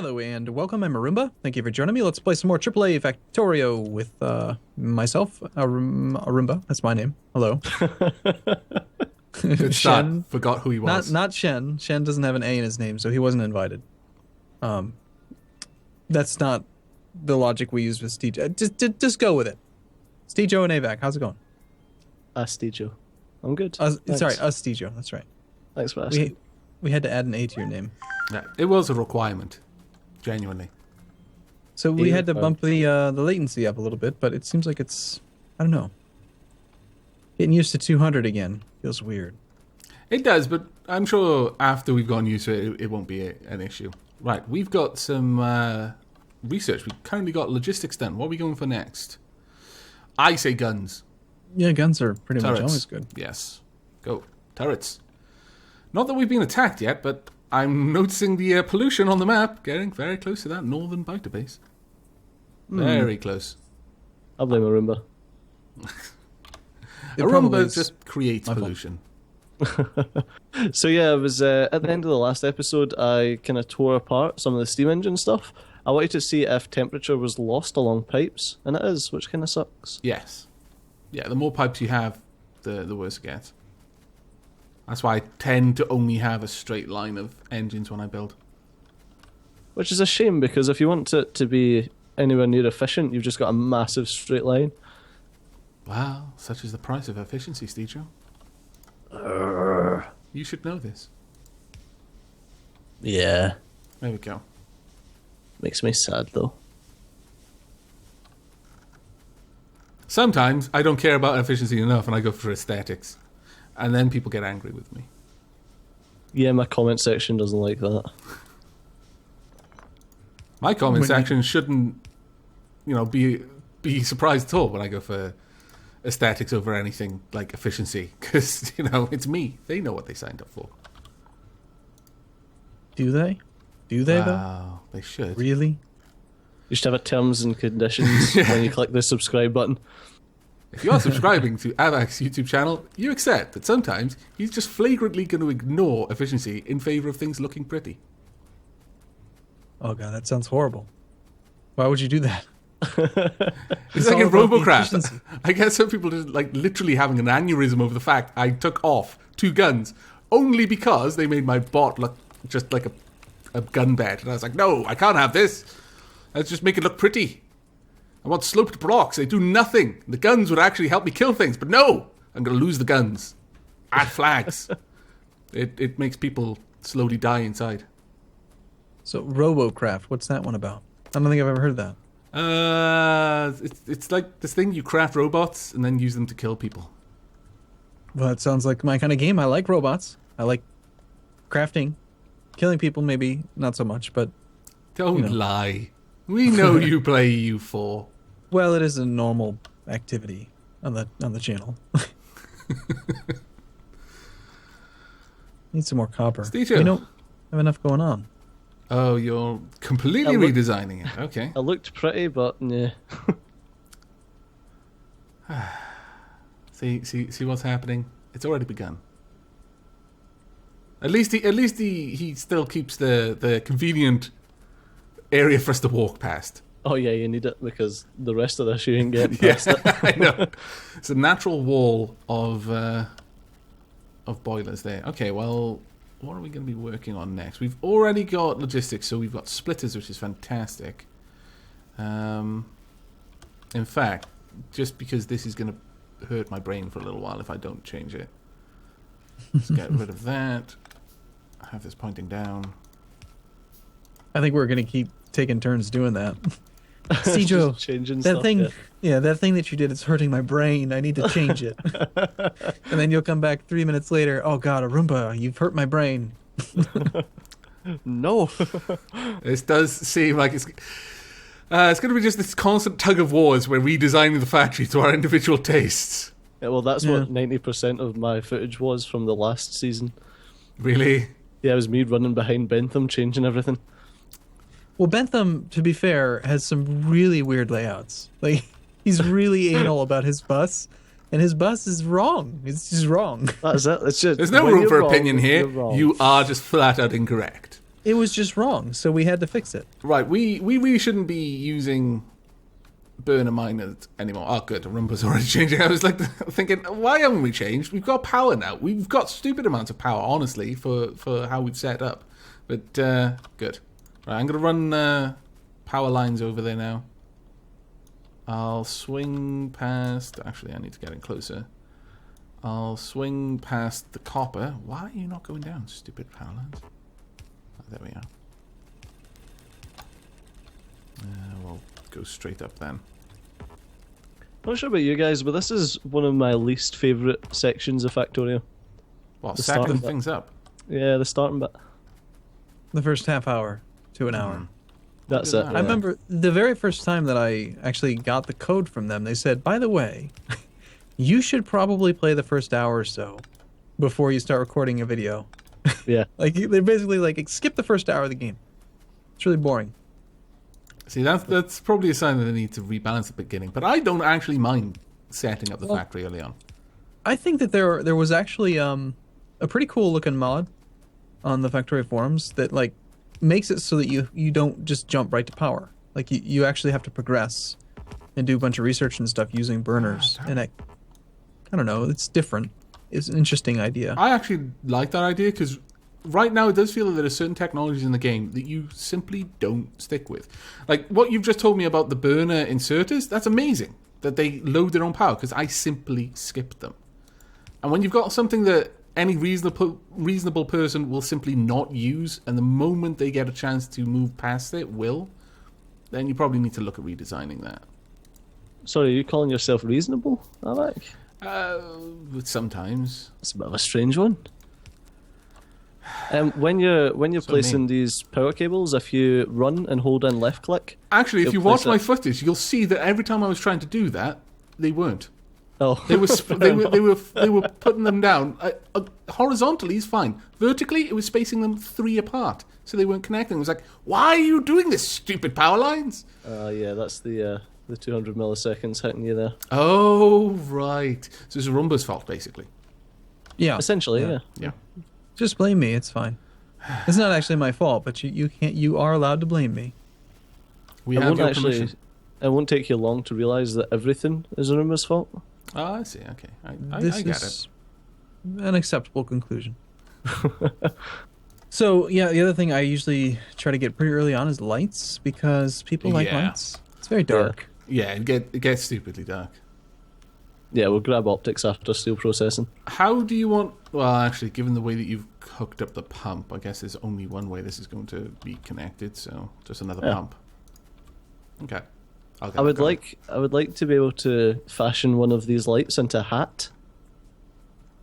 Hello and welcome, I'm Arumba. Thank you for joining me. Let's play some more AAA Factorio with myself, Arumba. That's my name. Hello. Good start. Forgot who he was. Not Shen. Shen doesn't have an A in his name, so he wasn't invited. That's not the logic we use with Steejo. Just go with it. Steejo and Avac, how's it going? Steejo. I'm good. Sorry, Steejo. That's right. Thanks for asking. We had to add an A to your name. Yeah, it was a requirement. Genuinely. So we had to bump the latency up a little bit, but it seems like it's, I don't know. Getting used to 200 again feels weird. It does, but I'm sure after we've gone used to it, it won't be an issue. Right, we've got some research. We've currently got logistics done. What are we going for next? I say guns. Yeah, guns are pretty Turrets. much always good. Yes. Go. Turrets. Not that we've been attacked yet, but I'm noticing the pollution on the map. Getting very close to that northern biter base. Very close. I'll blame Arumba. Arumba just creates pollution. So yeah, it was at the end of the last episode, I kind of tore apart some of the steam engine stuff. I wanted to see if temperature was lost along pipes, and it is, which kind of sucks. Yes. Yeah, the more pipes you have, the worse it gets. That's why I tend to only have a straight line of engines when I build. Which is a shame, because if you want it to be anywhere near efficient, you've just got a massive straight line. Wow, such is the price of efficiency, Steejo. You should know this. Yeah. There we go. Makes me sad, though. Sometimes I don't care about efficiency enough and I go for aesthetics. And then people get angry with me. Yeah, my comment section doesn't like that. My comment section shouldn't, be surprised at all when I go for aesthetics over anything like efficiency. Because, it's me. They know what they signed up for. Do they? Do they, though? Wow, they should. Really? You should have a terms and conditions when you click the subscribe button. If you are subscribing to Avac's YouTube channel, you accept that sometimes he's just flagrantly going to ignore efficiency in favor of things looking pretty. Oh god, that sounds horrible. Why would you do that? It's like in Robocraft. I guess some people just like literally having an aneurysm over the fact I took off 2 guns only because they made my bot look just like a gun bed. And I was like, no, I can't have this. Let's just make it look pretty. I want sloped blocks. They do nothing. The guns would actually help me kill things, but no! I'm going to lose the guns. Add flags. It makes people slowly die inside. So, Robocraft, what's that one about? I don't think I've ever heard of that. It's like this thing, you craft robots and then use them to kill people. Well, it sounds like my kind of game. I like robots. I like crafting. Killing people, maybe not so much, but... Don't lie. We know you play U4. Well, it is a normal activity on the channel. Need some more copper. Steejo. We don't have enough going on. Oh, you're completely redesigning it. Okay. It looked pretty, but yeah. See what's happening? It's already begun. At least he still keeps the convenient area for us to walk past. Oh yeah, you need it because the rest of this you ain't getting past it. I know. It's a natural wall of boilers there. Okay, well, what are we going to be working on next? We've already got logistics, so we've got splitters, which is fantastic. In fact, just because this is going to hurt my brain for a little while if I don't change it. Let's get rid of that. Have this pointing down. I think we're going to keep taking turns doing that. Steejo, changing that stuff, thing, that thing that you did is hurting my brain. I need to change it. And then you'll come back 3 minutes later. Oh God, Arumba, you've hurt my brain. No. This does seem like it's going to be just this constant tug of war as we're redesigning the factory to our individual tastes. Yeah, well, that's what 90% of my footage was from the last season. Really? Yeah, it was me running behind Bentham, changing everything. Well, Bentham, to be fair, has some really weird layouts. Like, he's really anal about his bus, and his bus is wrong. It's just wrong. That's it. It's just, there's no room for opinion here. You are just flat out incorrect. it was just wrong, so we had to fix it. Right, we really shouldn't be using burner miners anymore. Oh, good, Roomba's already changing. I was like thinking, why haven't we changed? We've got power now. We've got stupid amounts of power, honestly, for how we've set up. But good. Right, I'm going to run power lines over there now. I'll swing past... Actually, I need to get in closer. I'll swing past the copper. Why are you not going down, stupid power lines? Oh, there we are. We'll go straight up then. Not sure about you guys, but this is one of my least favourite sections of Factorio. What, The setting starting things up? Yeah, the starting bit. The first half hour to an hour. That's did it. that? Yeah. I remember the very first time that I actually got the code from them, they said, by the way, you should probably play the first hour or so before you start recording a video. Yeah. Like, they're basically like, skip the first hour of the game. It's really boring. See, that's probably a sign that they need to rebalance the beginning. But I don't actually mind setting up the factory early on. I think that there was actually a pretty cool looking mod on the Factorio forums that like makes it so that you don't just jump right to power. Like you actually have to progress and do a bunch of research and stuff using burners. And I don't know, it's different. It's an interesting idea. I actually like that idea because right now it does feel that there are certain technologies in the game that you simply don't stick with. Like what you've just told me about the burner inserters, that's amazing that they load their own power because I simply skipped them. And when you've got something that any reasonable person will simply not use, and the moment they get a chance to move past it will, then you probably need to look at redesigning that. Sorry, are you calling yourself reasonable, Alec? Sometimes. It's a bit of a strange one. When you're placing these power cables, if you run and hold in left click... Actually, if you'll you watch place my it- footage, you'll see that every time I was trying to do that, they weren't. Oh. They were putting them down horizontally. Is fine. Vertically, it was spacing them 3 apart, so they weren't connecting. It was like, why are you doing this, stupid power lines? Yeah, that's the 200 milliseconds hitting you there. Oh right, so it's Roomba's fault basically. Yeah. Essentially, yeah. Yeah. Just blame me, it's fine. It's not actually my fault, but you are allowed to blame me. We It have won't your actually. permission. It won't take you long to realise that everything is Aruma's fault. Oh, I see. Okay, I This get it. is an acceptable conclusion. So, yeah, the other thing I usually try to get pretty early on is lights, because people like Yeah. lights. It's very dark. Yeah, it gets stupidly dark. Yeah, we'll grab optics after steel processing. How do you want... Well, actually, given the way that you've hooked up the pump, I guess there's only one way this is going to be connected, so just another Yeah. pump. Okay. I'll get I would that going. like to be able to fashion one of these lights into a hat.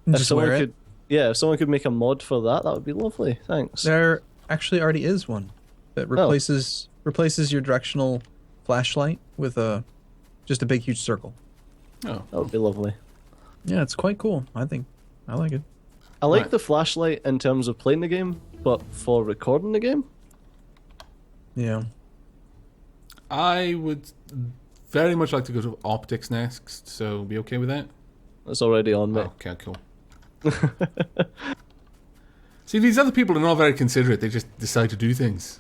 And just wear it. If someone could make a mod for that, that would be lovely. Thanks. There actually already is one that replaces your directional flashlight with just a big, huge circle. Oh. That would be lovely. Yeah, it's quite cool. I think I like it. I like Right. the flashlight in terms of playing the game, but for recording the game, Yeah. I would very much like to go to optics next, so be okay with that? that's already on me. Oh, okay, cool. See, these other people are not very considerate. They just decide to do things.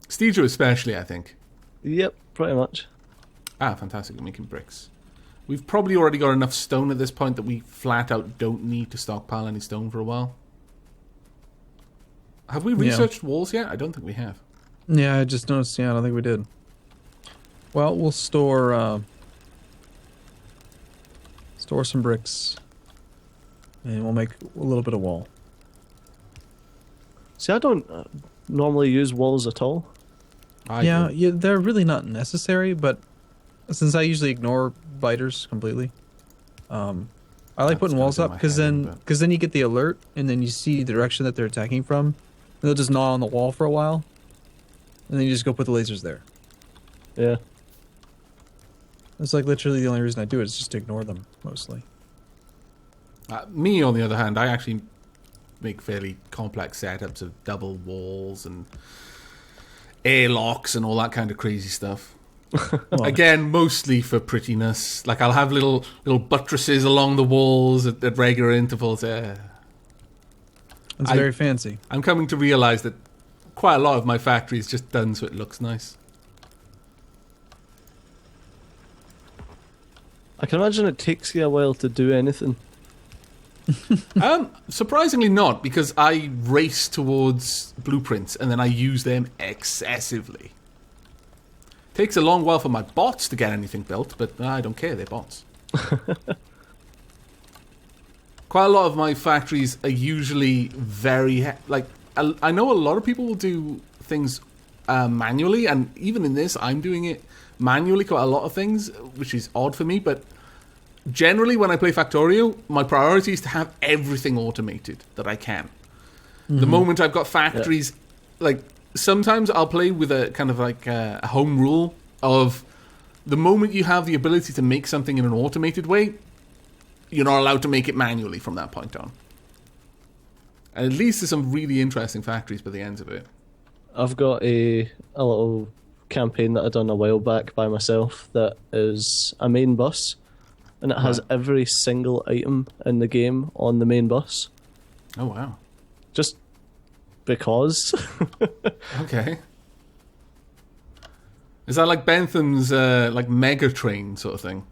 Steejo especially, I think. Yep, pretty much. Ah, fantastic. We're making bricks. We've probably already got enough stone at this point that we flat out don't need to stockpile any stone for a while. Have we researched walls yet? I don't think we have. Yeah, I just noticed. Yeah, I don't think we did. Well, we'll store some bricks, and we'll make a little bit of wall. See, I don't normally use walls at all. I do. They're really not necessary, but since I usually ignore biters completely, I like That's putting gonna walls do up my because head in, but- then you get the alert, and then you see the direction that they're attacking from. And they'll just gnaw on the wall for a while, and then you just go put the lasers there. Yeah. It's like literally the only reason I do it is just to ignore them mostly. Me, on the other hand, I actually make fairly complex setups of double walls and airlocks and all that kind of crazy stuff. Well, Again, mostly for prettiness. Like I'll have little buttresses along the walls at regular intervals. it's very fancy. I'm coming to realize that quite a lot of my factory is just done so it looks nice. I can imagine it takes you a while to do anything. Surprisingly not, because I race towards blueprints and then I use them excessively. Takes a long while for my bots to get anything built, but I don't care, they're bots. Quite a lot of my factories are usually very... I know a lot of people will do things manually, and even in this, I'm doing it manually, quite a lot of things, which is odd for me, but generally when I play Factorio, my priority is to have everything automated that I can. The moment I've got factories, like, sometimes I'll play with a kind of like a home rule of the moment you have the ability to make something in an automated way, you're not allowed to make it manually from that point on. And at least there's some really interesting factories by the end of it. I've got a little campaign that I done a while back by myself that is a main bus, and it has every single item in the game on the main bus. Oh, wow. Just because. Okay. Is that like Bentham's like mega train sort of thing?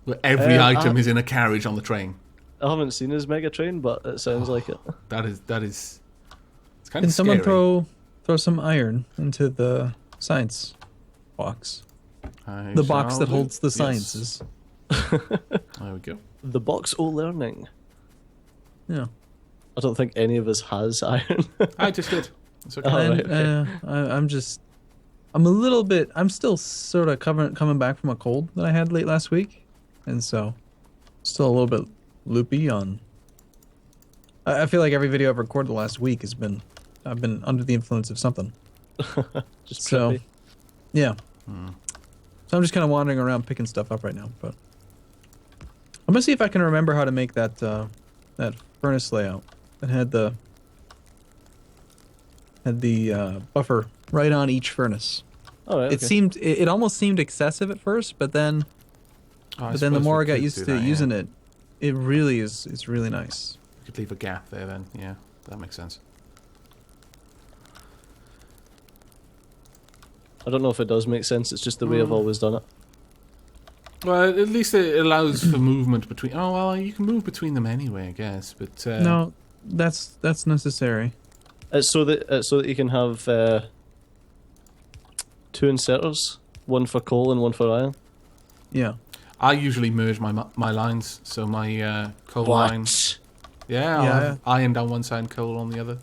Where every item is in a carriage on the train? I haven't seen his mega train, but it sounds like it. That is it's kind Can of someone scary. throw some iron into the science box? The box that holds the sciences. There we go. The box o' learning. Yeah. I don't think any of us has iron. I just did. It's okay. And, I'm still sort of coming back from a cold that I had late last week, and so still a little bit loopy on. I feel like every video I've recorded the last week I've been under the influence of something. Just So, trippy. yeah. So I'm just kind of wandering around picking stuff up right now, but I'm gonna see if I can remember how to make that that furnace layout that had the buffer right on each furnace. All right. It almost seemed excessive at first, but then the more I got used to using it, it really is. It's really nice. You could leave a gap there then. Yeah, that makes sense. I don't know if it does make sense. It's just the way I've always done it. Well, at least it allows for movement between... Oh, well, you can move between them anyway, I guess, but... No, that's necessary. It's so that you can have 2 inserters, one for coal and one for iron. Yeah. I usually merge my lines, so my coal line... Yeah, I'll have iron down one side and coal on the other.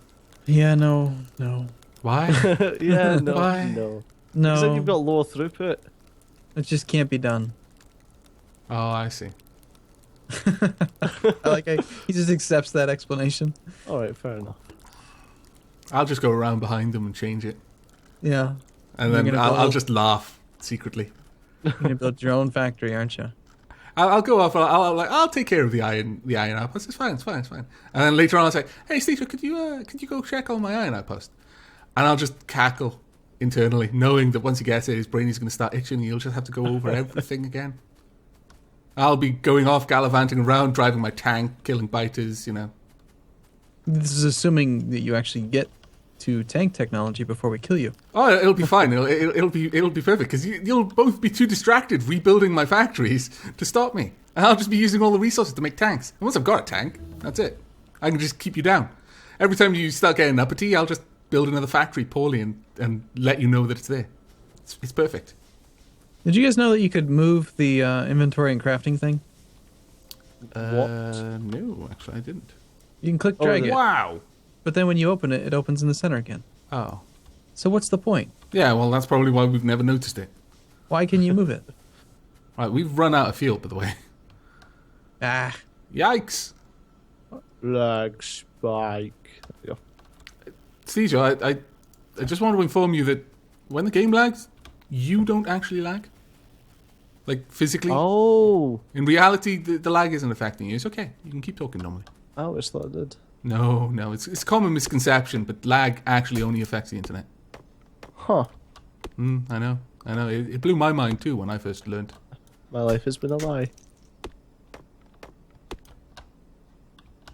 Yeah, no. Why? Yeah, no, Why? no. No. Because then you've got lower throughput. It just can't be done. Oh, I see. He just accepts that explanation. Alright, fair enough. I'll just go around behind them and change it. Yeah. And then I'll just laugh secretly. You're gonna build your own factory, aren't you? I'll go off. I'll take care of the iron outpost. It's fine. And then later on, I'll say, "Hey, Steve, could you go check on my iron outpost?" And I'll just cackle internally, knowing that once he gets it, his brain is going to start itching, and he'll just have to go over everything again. I'll be going off gallivanting around, driving my tank, killing biters. This is assuming that you actually get to tank technology before we kill you. Oh, it'll be fine. It'll be perfect because you'll both be too distracted rebuilding my factories to stop me, and I'll just be using all the resources to make tanks. And once I've got a tank, that's it. I can just keep you down. Every time you start getting uppity, I'll just build another factory poorly and let you know that it's there. It's perfect. Did you guys know that you could move the inventory and crafting thing? No, actually, I didn't. You can click drag it, Wow. but then when you open it, it opens in the center again. Oh. So what's the point? Yeah, well, that's probably why we've never noticed it. Why can you move it? Right, we've run out of field, by the way. Ah. Yikes. Lag spike. There you Steve, I just want to inform you that when the game lags, you don't actually lag. Like, physically. go. Oh, In reality, the lag isn't affecting you. It's okay. You can keep talking normally. I always thought it did. No, it's a common misconception, but lag actually only affects the internet. Huh. I know. It blew my mind too when I first learned. My life has been a lie.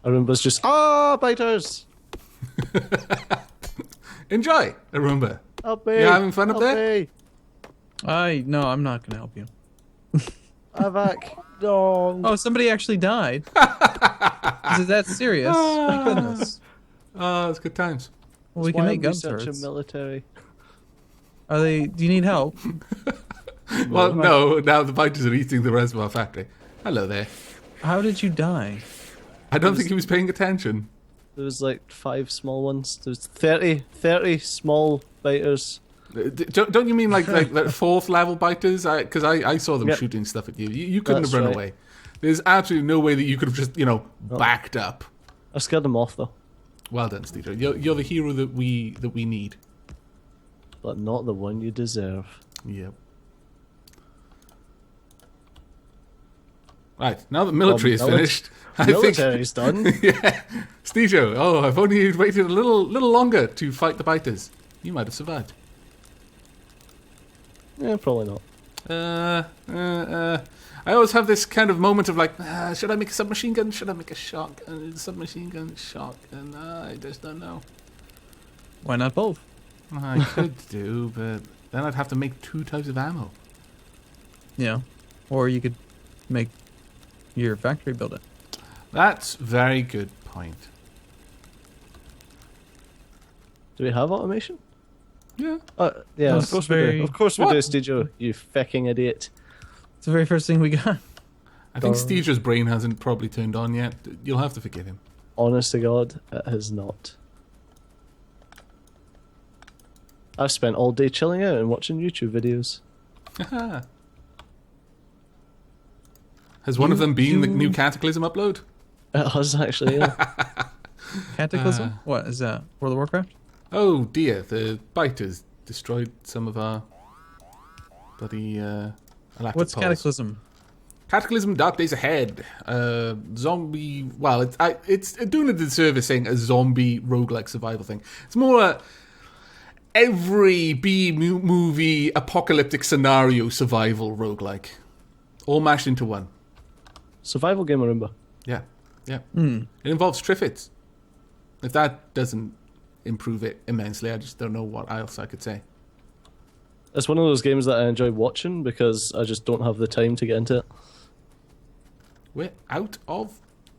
I remember it's just, biters! Enjoy, Arumba. Help me. You having fun up Help there? me. No, I'm not gonna help you. Avac. No. Oh, somebody actually died. Is it that serious? My goodness. Oh, it's good times. Well, we That's can why make I'm gun researching turrets. military. Are they? Do you need help? Well, no, now the biters are eating the rest of our factory. Hello there. How did you die? I don't think he was paying attention. There was like 5 small ones. There's 30 small biters. Don't you mean like that fourth level biters? Because I saw them Yep. shooting stuff at you. You couldn't That's have run right. away. There's absolutely no way that you could have just, backed up. I scared them off though, Well done, Steve. You're the hero that we need. but not the one you deserve. Yep. Right, now that military is finished, I think... Military's done. Yeah. Stejo, I've only waited a little longer to fight the biters. You might have survived. Yeah, probably not. I always have this kind of moment of like, should I make a submachine gun? Should I make a shotgun? Submachine gun, shotgun? I just don't know. Why not both? I could do, but then I'd have to make 2 types of ammo. Yeah. Or you could make your factory build it. That's very good point. Do we have automation? Yeah. Yeah, That's of course we very- do. Of course we What? do, Stejo. You fucking idiot. It's the very first thing we got. I think Stejo's brain hasn't probably turned on yet. You'll have to forgive him. Honest to God, it has not. I've spent all day chilling out and watching YouTube videos. Has one of them been the you- new Cataclysm upload? It has actually, yeah. Cataclysm? What is that? World of Warcraft? Oh dear, the biters destroyed some of our bloody electric What's poles. Cataclysm? Cataclysm Dark Days Ahead. Zombie... Well, it's doing a disservice saying a zombie roguelike survival thing. It's more every B-movie apocalyptic scenario survival roguelike. All mashed into one. Survival game, Arumba. Yeah, yeah. Hmm. It involves Triffids. If that doesn't improve it immensely, I just don't know what else I could say. It's one of those games that I enjoy watching because I just don't have the time to get into it. We're out of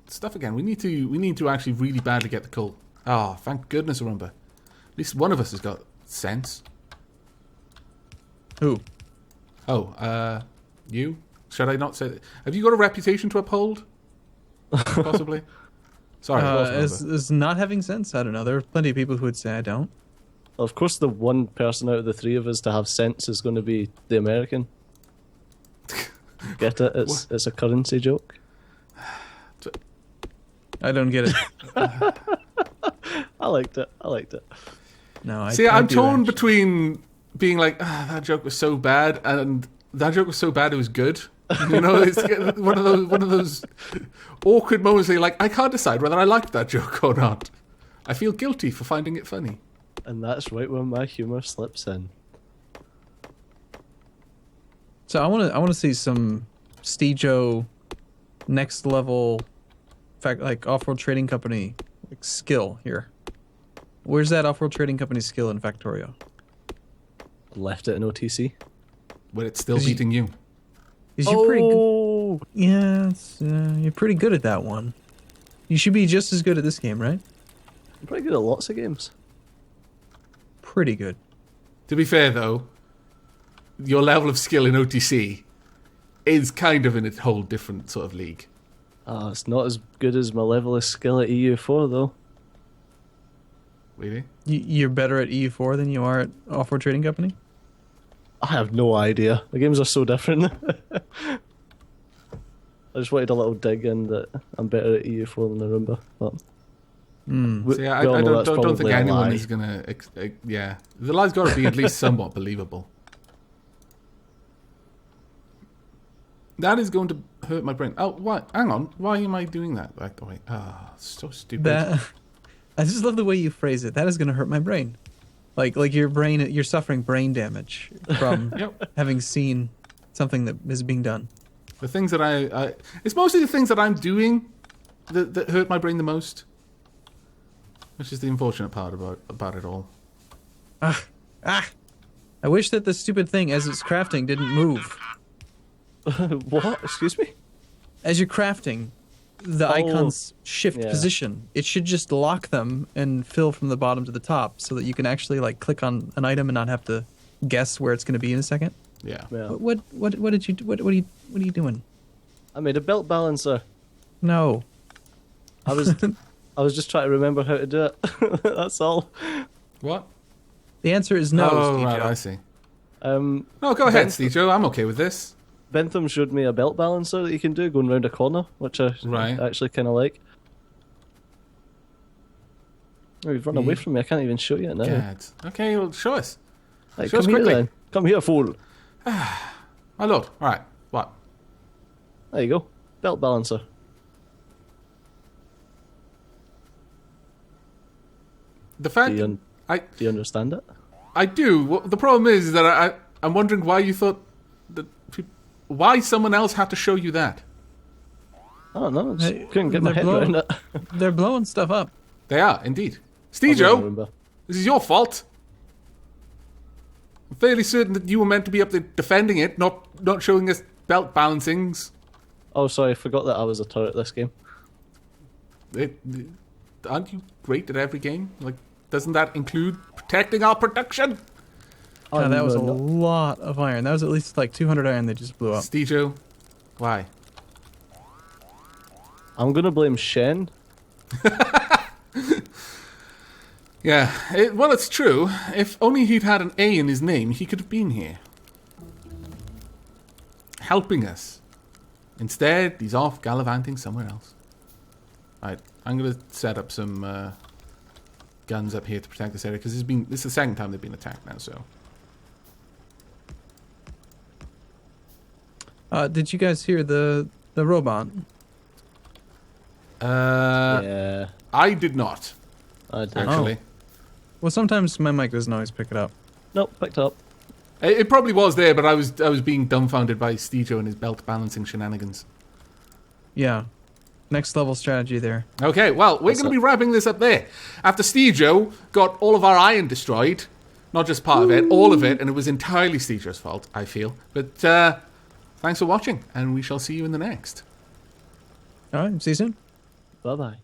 stuff again. We need to actually really badly get the coal. Ah, thank goodness, Arumba. At least one of us has got sense. Who? Oh, you? Should I not say that? Have you got a reputation to uphold? Possibly. Sorry. Is not having sense? I don't know. There are plenty of people who would say I don't. Of course, the one person out of the 3 of us to have sense is going to be the American. Get it? It's a currency joke. I don't get it. I liked it. No, I See, I'm do torn actually. between being like, that joke was so bad, and that joke was so bad it was good. You know, it's one of those awkward moments where you're like, I can't decide whether I liked that joke or not. I feel guilty for finding it funny. And that's right where my humour slips in. So I want to see some Stejo next level, like off-world trading company like skill here. Where's that off-world trading company skill in Factorio? Left it in OTC. But it's still beating you. Because you're pretty good. Yeah, you're pretty good at that one. You should be just as good at this game, right? I'm pretty good at lots of games. Pretty good. To be fair, though, your level of skill in OTC is kind of in a whole different sort of league. It's not as good as my level of skill at EU4 though. Really? You're better at EU4 than you are at off-world trading company? I have no idea. The games are so different. I just wanted a little dig in that I'm better at EU4 than Arumba. But See, I we all know that's don't think probably a anyone lie. is going to... yeah. The lie's got to be at least somewhat believable. That is going to hurt my brain. Oh, what? Hang on. Why am I doing that? By the way. So stupid. That I just love the way you phrase it. That is going to hurt my brain. Like your brain, you're suffering brain damage from Yep. having seen something that is being done. The things that I... It's mostly the things that I'm doing that hurt my brain the most. Which is the unfortunate part about it all. Ah, ah! I wish that the stupid thing, as it's crafting, didn't move. What? Excuse me? As you're crafting, the icons shift position. It should just lock them and fill from the bottom to the top, so that you can actually like click on an item and not have to guess where it's going to be in a second. Yeah. What did you what are you doing? I made a belt balancer. No. I was just trying to remember how to do it. That's all. What? The answer is no. Oh, right, I see. No, go ahead, Stejo. I'm okay with this. Bentham showed me a belt balancer that you can do going round a corner, which I actually kind of like. Oh, you've run away from me. I can't even show you it now. God. Okay, well, show us. Right, show us come here quickly. then. Come here, fool. My lord. All right. What? There you go. Belt balancer. The fact Do you understand it? I do. The problem is that I'm wondering why you thought that why someone else had to show you that. I don't know. I just couldn't get my head around it. They're blowing stuff up. They are indeed. Stejo, this is your fault. I'm fairly certain that you were meant to be up there defending it, not showing us belt balancings. Oh, sorry, I forgot that I was a turret this game. Aren't you great at every game? Like, doesn't that include protecting our production? Oh, that was a lot of iron. That was at least like 200 iron that just blew up. Stejo, why? I'm gonna blame Shen. Yeah, well, it's true. If only he'd had an A in his name, he could have been here. Helping us. Instead, he's off gallivanting somewhere else. Right, I'm going to set up some guns up here to protect this area, because this is the second time they've been attacked now, so... Did you guys hear the robot? Yeah. I did not, I did. actually. Well, sometimes my mic doesn't always pick it up. Nope, picked up. It probably was there, but I was being dumbfounded by Stejo and his belt balancing shenanigans. Yeah. Next level strategy there. Okay, well, we're going to be wrapping this up there. After Stejo got all of our iron destroyed, not just part of it, all of it, and it was entirely Stejo's fault, I feel. But thanks for watching, and we shall see you in the next. All right, see you soon. Bye-bye.